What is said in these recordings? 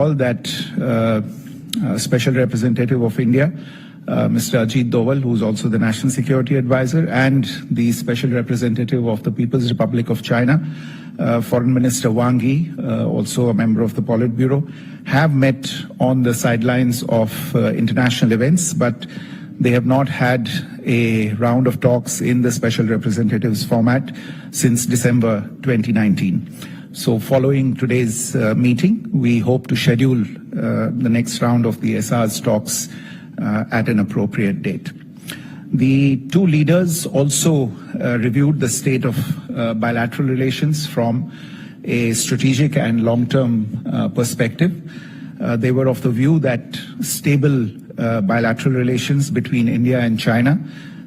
That Special Representative of India, Mr. Ajit Doval, who is also the National Security Advisor, and the Special Representative of the People's Republic of China, Foreign Minister Wang Yi, also a member of the Politburo, have met on the sidelines of international events, but they have not had a round of talks in the Special Representatives format since December 2019. So following today's meeting, we hope to schedule the next round of the SR's talks at an appropriate date. The two leaders also reviewed the state of bilateral relations from a strategic and long-term perspective. They were of the view that stable bilateral relations between India and China,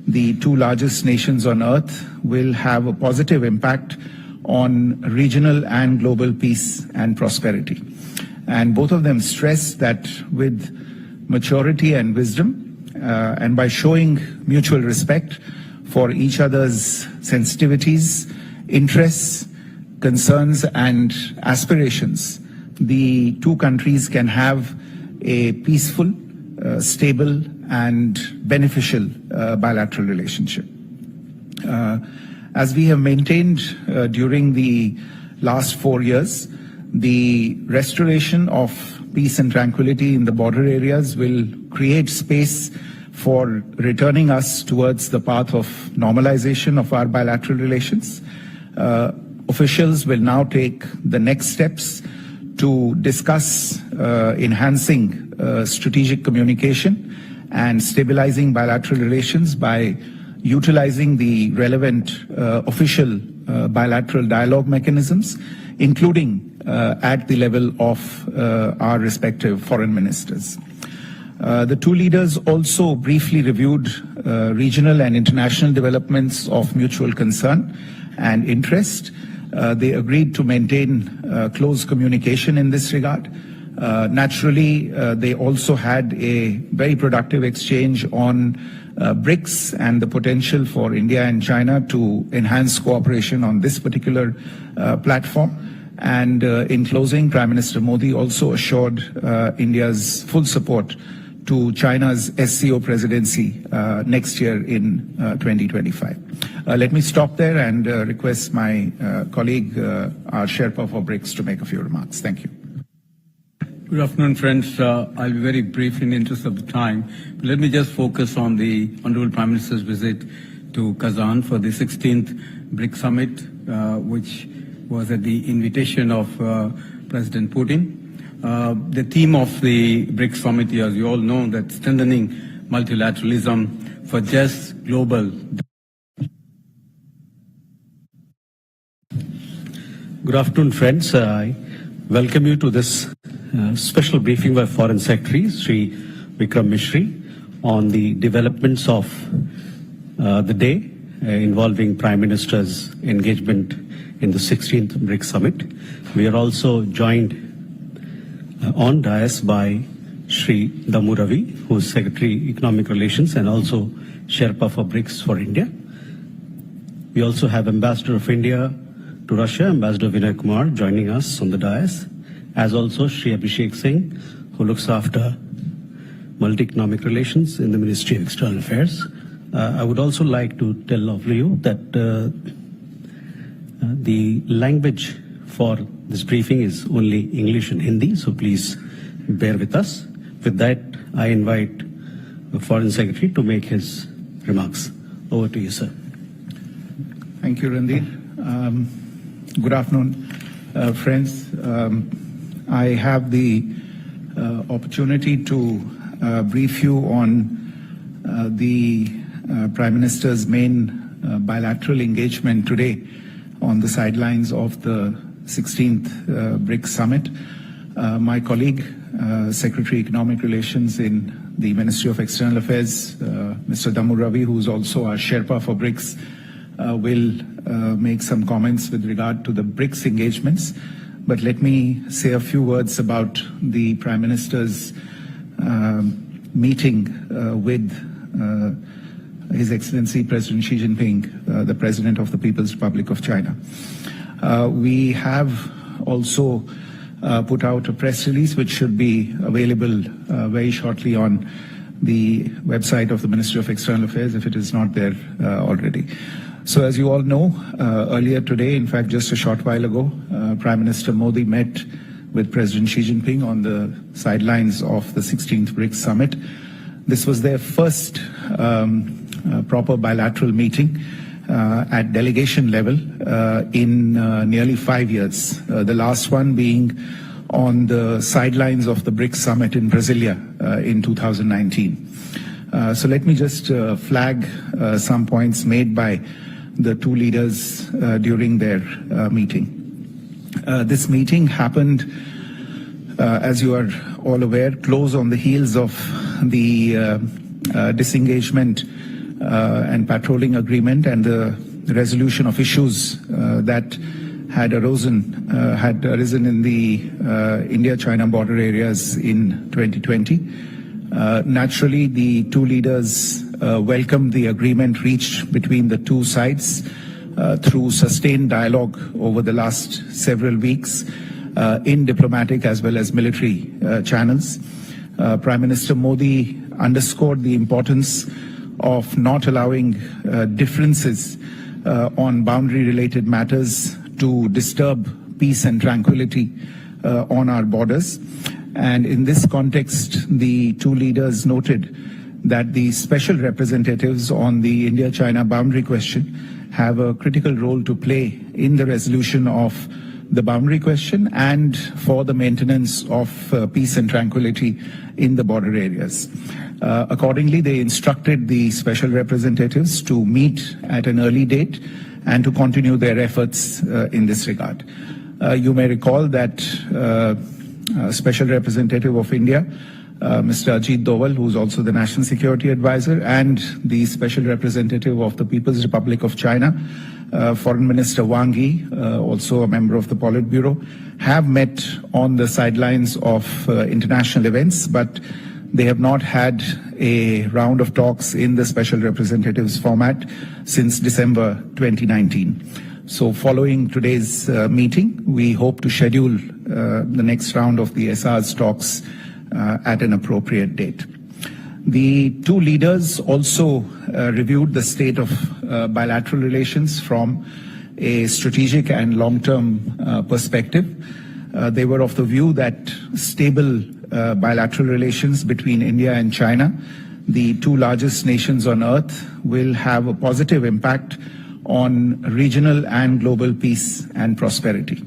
the two largest nations on earth, will have a positive impact on regional and global peace and prosperity. And both of them stressed that with maturity and wisdom, and by showing mutual respect for each other's sensitivities, interests, concerns, and aspirations, the two countries can have a peaceful, stable, and beneficial bilateral relationship. As we have maintained during the last 4 years, the restoration of peace and tranquility in the border areas will create space for returning us towards the path of normalization of our bilateral relations. Officials will now take the next steps to discuss enhancing strategic communication and stabilizing bilateral relations by utilizing the relevant official bilateral dialogue mechanisms, including at the level of our respective foreign ministers. The two leaders also briefly reviewed regional and international developments of mutual concern and interest. They agreed to maintain close communication in this regard. Naturally, they also had a very productive exchange on BRICS and the potential for India and China to enhance cooperation on this particular platform. And in closing, Prime Minister Modi also assured India's full support to China's SCO presidency next year in 2025. Let me stop there and request my colleague, our Sherpa for BRICS, to make a few remarks. Thank you. Good afternoon, friends. I'll be very brief in the interest of the time. But let me just focus on the Honorable Prime Minister's visit to Kazan for the 16th BRICS Summit, which was at the invitation of President Putin. The theme of the BRICS Summit, as you all know, that strengthening multilateralism for just global. Good afternoon, friends. I welcome you to this special briefing by Foreign Secretary Sri Vikram Mishri on the developments of the day involving Prime Minister's engagement in the 16th BRICS Summit. We are also joined on dais by Sri Damu Ravi, who is Secretary Economic Relations and also Sherpa for BRICS for India. We also have Ambassador of India to Russia, Ambassador Vinay Kumar, joining us on the dais, as also Sri Abhishek Singh, who looks after multi-economic relations in the Ministry of External Affairs. I would also like to tell all of you that the language for this briefing is only English and Hindi, so please bear with us. With that, I invite the Foreign Secretary to make his remarks. Over to you, sir. Thank you, Randir. Good afternoon, friends. I have the opportunity to brief you on the Prime Minister's main bilateral engagement today on the sidelines of the 16th BRICS Summit. My colleague, Secretary Economic Relations in the Ministry of External Affairs, Mr. Damu Ravi, who is also our Sherpa for BRICS, will make some comments with regard to the BRICS engagements. But let me say a few words about the Prime Minister's meeting with His Excellency President Xi Jinping, the President of the People's Republic of China. We have also put out a press release which should be available very shortly on the website of the Ministry of External Affairs if it is not there already. So as you all know, earlier today, in fact just a short while ago, Prime Minister Modi met with President Xi Jinping on the sidelines of the 16th BRICS summit. This was their first proper bilateral meeting at delegation level in nearly 5 years, the last one being on the sidelines of the BRICS summit in Brasilia in 2019. So let me just flag some points made by the two leaders during their meeting. This meeting happened, as you are all aware, close on the heels of the disengagement and patrolling agreement and the resolution of issues that had arisen in the India-China border areas in 2020. Naturally, the two leaders welcomed the agreement reached between the two sides through sustained dialogue over the last several weeks in diplomatic as well as military channels. Prime Minister Modi underscored the importance of not allowing differences on boundary-related matters to disturb peace and tranquility on our borders. And in this context, the two leaders noted that the special representatives on the India-China boundary question have a critical role to play in the resolution of the boundary question and for the maintenance of peace and tranquility in the border areas. Accordingly, they instructed the special representatives to meet at an early date and to continue their efforts in this regard. You may recall that Special Representative of India, Mr. Ajit Doval, who is also the National Security Advisor, and the Special Representative of the People's Republic of China, Foreign Minister Wang Yi, also a member of the Politburo, have met on the sidelines of international events, but they have not had a round of talks in the Special Representatives format since December 2019. So following today's meeting, we hope to schedule the next round of the SR's talks at an appropriate date. The two leaders also reviewed the state of bilateral relations from a strategic and long-term perspective. They were of the view that stable bilateral relations between India and China, the two largest nations on earth, will have a positive impact on regional and global peace and prosperity.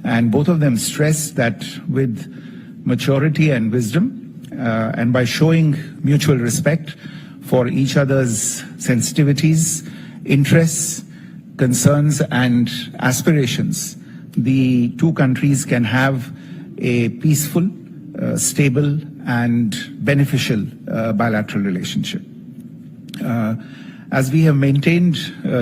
And both of them stressed that with maturity and wisdom, and by showing mutual respect for each other's sensitivities, interests, concerns, and aspirations, the two countries can have a peaceful, stable, and beneficial bilateral relationship. As we have maintained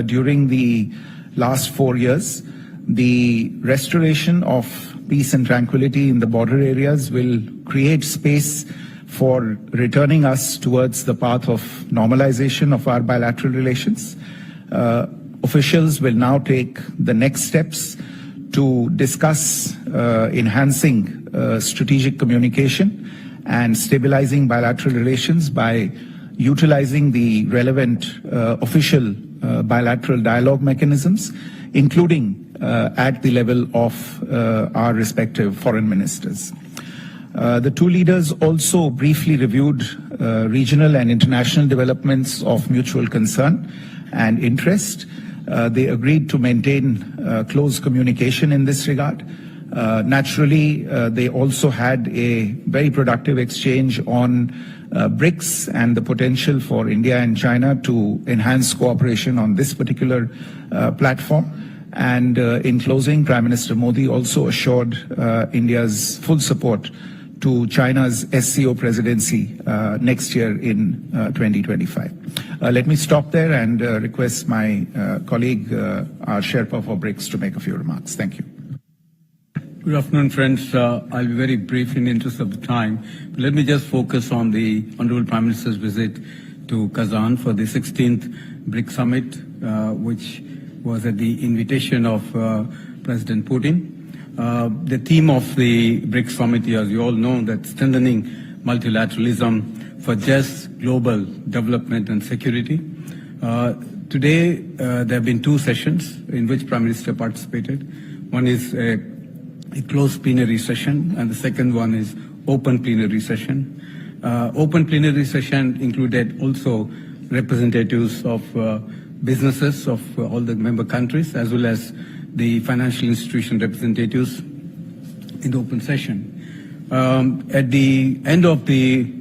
during the last 4 years, the restoration of peace and tranquility in the border areas will create space for returning us towards the path of normalization of our bilateral relations. Officials will now take the next steps to discuss enhancing strategic communication and stabilizing bilateral relations by utilizing the relevant official bilateral dialogue mechanisms, including at the level of our respective foreign ministers. The two leaders also briefly reviewed regional and international developments of mutual concern and interest. They agreed to maintain close communication in this regard. Naturally, they also had a very productive exchange on BRICS and the potential for India and China to enhance cooperation on this particular platform. And in closing, Prime Minister Modi also assured India's full support to China's SCO presidency next year in 2025. Let me stop there and request my colleague, our Sherpa for BRICS, to make a few remarks. Thank you. Good afternoon, friends. I'll be very brief in the interest of the time. But let me just focus on the Honorable Prime Minister's visit to Kazan for the 16th BRICS summit, which was at the invitation of President Putin. The theme of the BRICS summit, as you all know, that strengthening multilateralism for just global development and security. Today, there have been two sessions in which Prime Minister participated. One is a closed plenary session, and the second one is open plenary session. Open plenary session included also representatives of businesses of all the member countries, as well as the financial institution representatives in the open session. At the end of the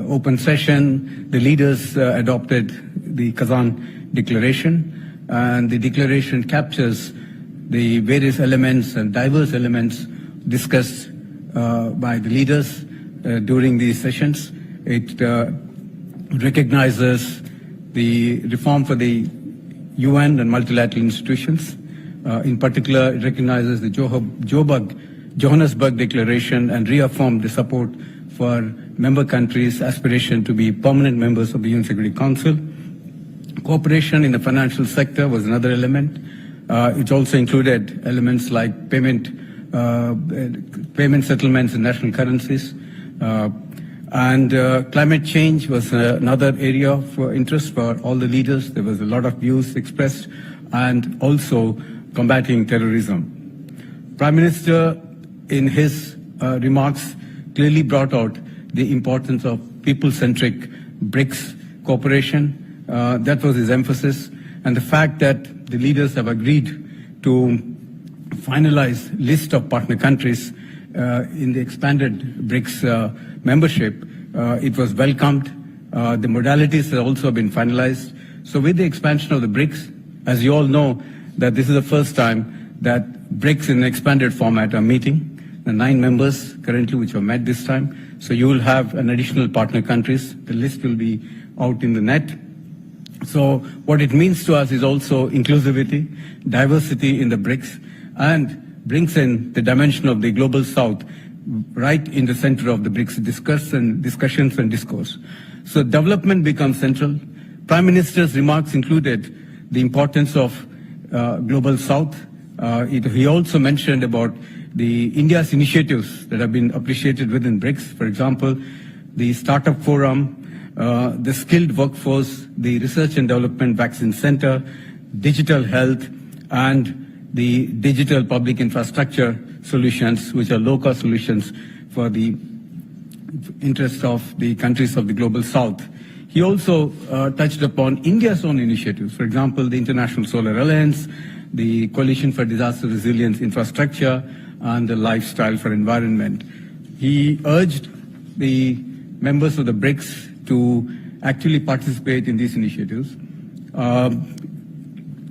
open session, the leaders adopted the Kazan Declaration, and the declaration captures the various elements and diverse elements discussed by the leaders during these sessions. It recognizes the reform for the UN and multilateral institutions. In particular, it recognizes the Johannesburg Declaration and reaffirmed the support for member countries' aspiration to be permanent members of the UN Security Council. Cooperation in the financial sector was another element. It also included elements like payment settlements in national currencies. And climate change was another area of interest for all the leaders. There was a lot of views expressed, and also combating terrorism. Prime Minister, in his remarks, clearly brought out the importance of people-centric BRICS cooperation. That was his emphasis, and the fact that the leaders have agreed to finalize list of partner countries in the expanded BRICS membership. It was welcomed. The modalities have also been finalized. So with the expansion of the BRICS, as you all know, that this is the first time that BRICS in an expanded format are meeting. The 9 members currently which have met this time. So you will have an additional partner countries. The list will be out in the net. So what it means to us is also inclusivity, diversity in the BRICS, and brings in the dimension of the global south right in the center of the BRICS discussions and discourse. So development becomes central. Prime Minister's remarks included the importance of global south. He also mentioned about the India's initiatives that have been appreciated within BRICS. For example, the Startup Forum, the skilled workforce, the Research and Development Vaccine Center, digital health, and the digital public infrastructure solutions, which are low-cost solutions for the interests of the countries of the global south. He also touched upon India's own initiatives. For example, the International Solar Alliance, the Coalition for Disaster Resilience Infrastructure, and the Lifestyle for Environment. He urged the members of the BRICS to actually participate in these initiatives.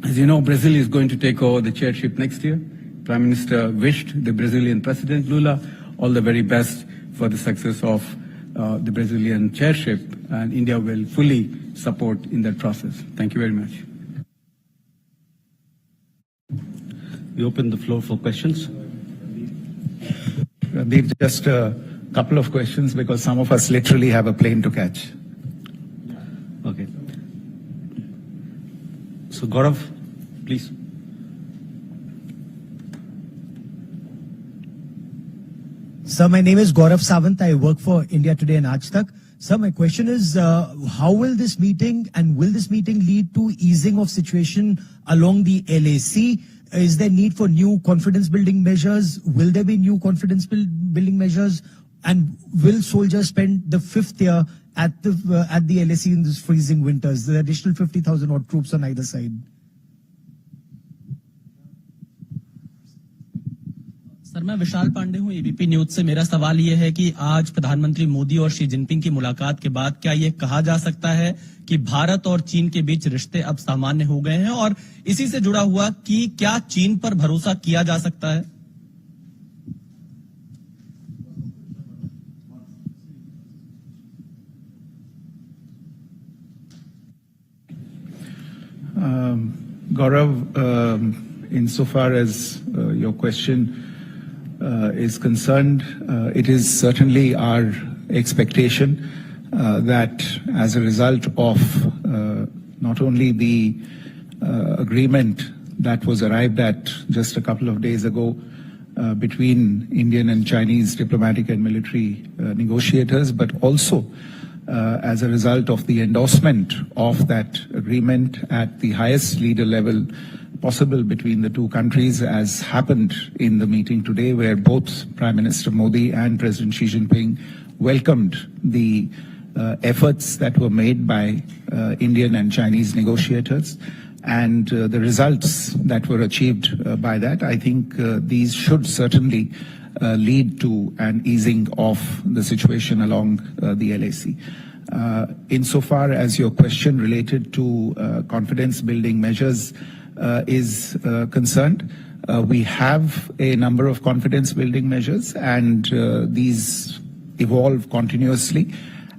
As you know, Brazil is going to take over the chairship next year. Prime Minister wished the Brazilian President Lula all the very best for the success of the Brazilian chairship, and India will fully support in that process. Thank you very much. We open the floor for questions. Randeep, just a couple of questions because some of us literally have a plane to catch. Okay. So Gaurav, please. Sir, my name is Gaurav Sawant. I work for India Today and Aaj Tak. Sir, my question is, how will this meeting lead to easing of situation along the LAC? Is there need for new confidence building measures? Will there be new confidence building measures? And will soldiers spend the 5th year at the LAC in these freezing winters? The additional 50,000 odd troops on either side. Sir, मैं विशाल पांडे हूं ABP news से। मेरा सवाल ये है कि आज प्रधानमंत्री मोदी और शी जिनपिंग की मुलाकात के बाद क्या ये कहा जा सकता है कि भारत और चीन के बीच रिश्ते अब सामान्य हो गए हैं, और इसी से जुड़ा हुआ कि क्या चीन पर भरोसा किया जा सकता है? Gaurav, insofar as your question is concerned, it is certainly our expectation that as a result of not only the agreement that was arrived at just a couple of days ago between Indian and Chinese diplomatic and military negotiators, but also as a result of the endorsement of that agreement at the highest leader level possible between the two countries, as happened in the meeting today, where both Prime Minister Modi and President Xi Jinping welcomed the efforts that were made by Indian and Chinese negotiators and the results that were achieved by that. I think these should certainly lead to an easing of the situation along the LAC. Insofar as your question related to confidence building measures is concerned, we have a number of confidence building measures, and these evolve continuously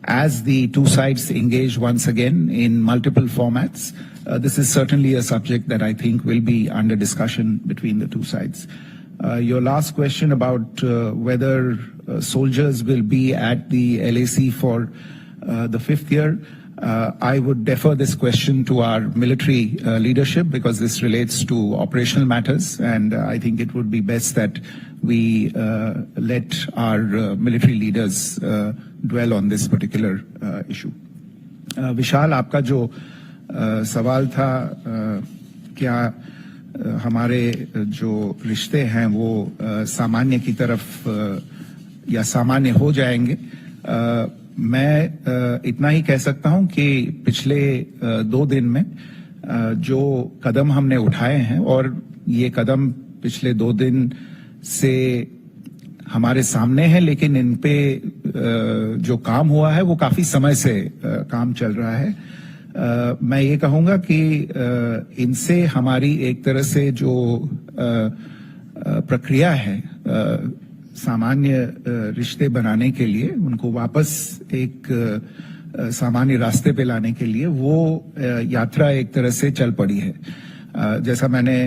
as the two sides engage once again in multiple formats. This is certainly a subject that I think will be under discussion between the two sides. Your last question about whether soldiers will be at the LAC for the fifth year, I would defer this question to our military leadership, because this relates to operational matters, and I think it would be best that we let our military leaders dwell on this particular issue. विशाल, आपका जो सवाल था क्या हमारे जो रिश्ते हैं वो सामान्य की तरफ या सामान्य हो जाएंगे, मैं इतना ही कह सकता हूं कि पिछले 2 दिन में जो कदम हमने उठाए हैं, और ये कदम पिछले 2 दिन से हमारे सामने हैं, लेकिन इन पे जो काम हुआ है वो काफी समय से काम चल रहा है। मैं ये कहूंगा कि इनसे हमारी एक तरह से जो प्रक्रिया है सामान्य रिश्ते बनाने के लिए, उनको वापस एक सामान्य रास्ते पे लाने के लिए वो यात्रा एक तरह से चल पड़ी है। जैसा मैंने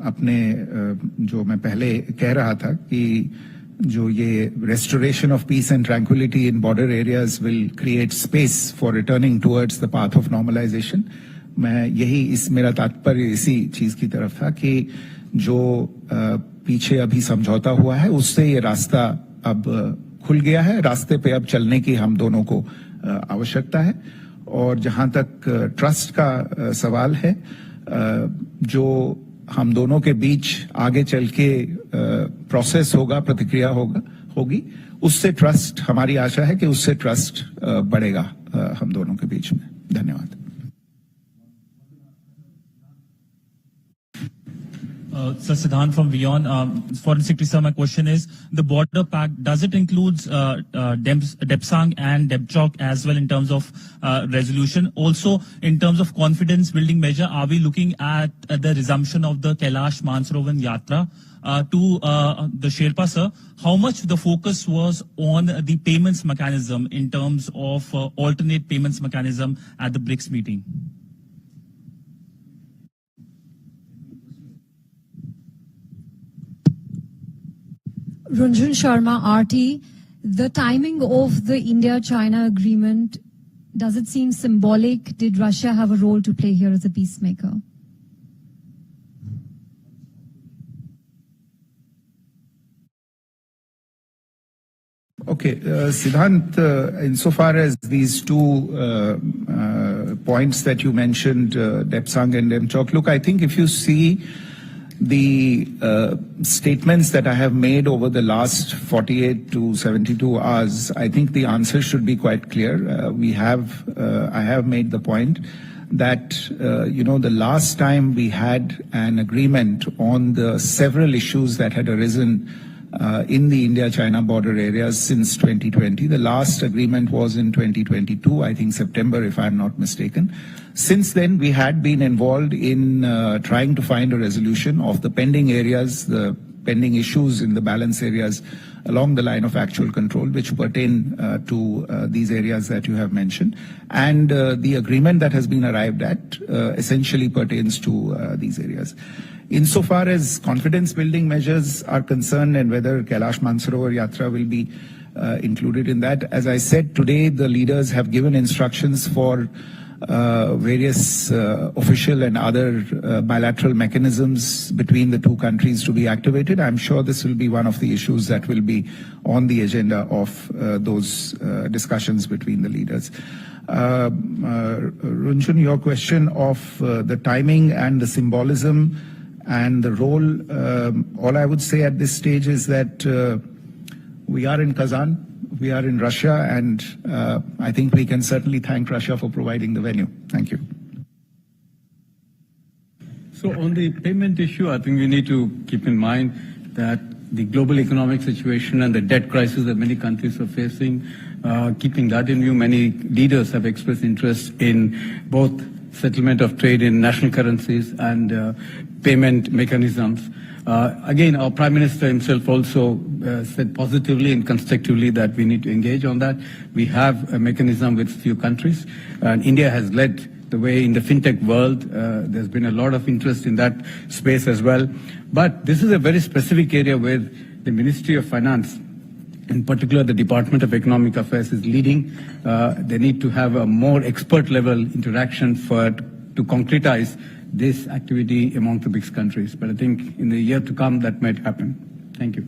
अपने जो मैं पहले कह रहा था कि जो ये restoration of peace and tranquility in border areas will create space for returning towards the path of normalization, मैं यही मेरा तात्पर्य इसी चीज की तरफ था कि जो पीछे अभी समझौता हुआ है उससे ये रास्ता अब खुल गया है, रास्ते पे अब चलने की हम दोनों को आवश्यकता है। और जहां तक ट्रस्ट का सवाल है, जो हम दोनों के बीच आगे चल के प्रोसेस होगा, प्रतिक्रिया होगी, उससे ट्रस्ट, हमारी आशा है कि उससे ट्रस्ट बढ़ेगा हम दोनों के बीच में। धन्यवाद। Sir, Siddhant from WION. Foreign Secretary, sir, my question is, the border pact, does it include Depsang and Depchok as well in terms of resolution? Also, in terms of confidence building measure, are we looking at the resumption of the Kailash Mansarovar Yatra? To the Sherpa, sir, how much the focus was on the payments mechanism in terms of alternate payments mechanism at the BRICS meeting? Runjhun Sharma, RT, the timing of the India-China agreement, does it seem symbolic? Did Russia have a role to play here as a peacemaker? Okay, Siddhant, insofar as these two points that you mentioned, Depsang and Demchok, look, I think if you see the statements that I have made over the last 48 to 72 hours, I think the answer should be quite clear. I have made the point that, the last time we had an agreement on the several issues that had arisen in the India-China border areas since 2020. The last agreement was in 2022, I think September, if I'm not mistaken. Since then, we had been involved in trying to find a resolution of the pending areas, the pending issues in the balance areas along the line of actual control, which pertain to these areas that you have mentioned. And the agreement that has been arrived at essentially pertains to these areas. Insofar as confidence building measures are concerned and whether Kailash Mansarovar Yatra will be included in that, as I said today, the leaders have given instructions for various official and other bilateral mechanisms between the two countries to be activated. I'm sure this will be one of the issues that will be on the agenda of those discussions between the leaders. Runjhun, your question of the timing and the symbolism and the role, all I would say at this stage is that we are in Kazan. We are in Russia, and I think we can certainly thank Russia for providing the venue. Thank you. So on the payment issue, I think we need to keep in mind that the global economic situation and the debt crisis that many countries are facing, keeping that in view, many leaders have expressed interest in both settlement of trade in national currencies and payment mechanisms. Again, our Prime Minister himself also said positively and constructively that we need to engage on that. We have a mechanism with few countries, and India has led the way in the fintech world. There's been a lot of interest in that space as well. But this is a very specific area where the Ministry of Finance, in particular the Department of Economic Affairs, is leading. They need to have a more expert level interaction to concretize this activity among the BRICS countries. But I think in the year to come that might happen. Thank you.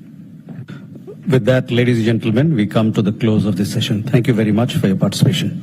With that, ladies and gentlemen, we come to the close of this session. Thank you very much for your participation.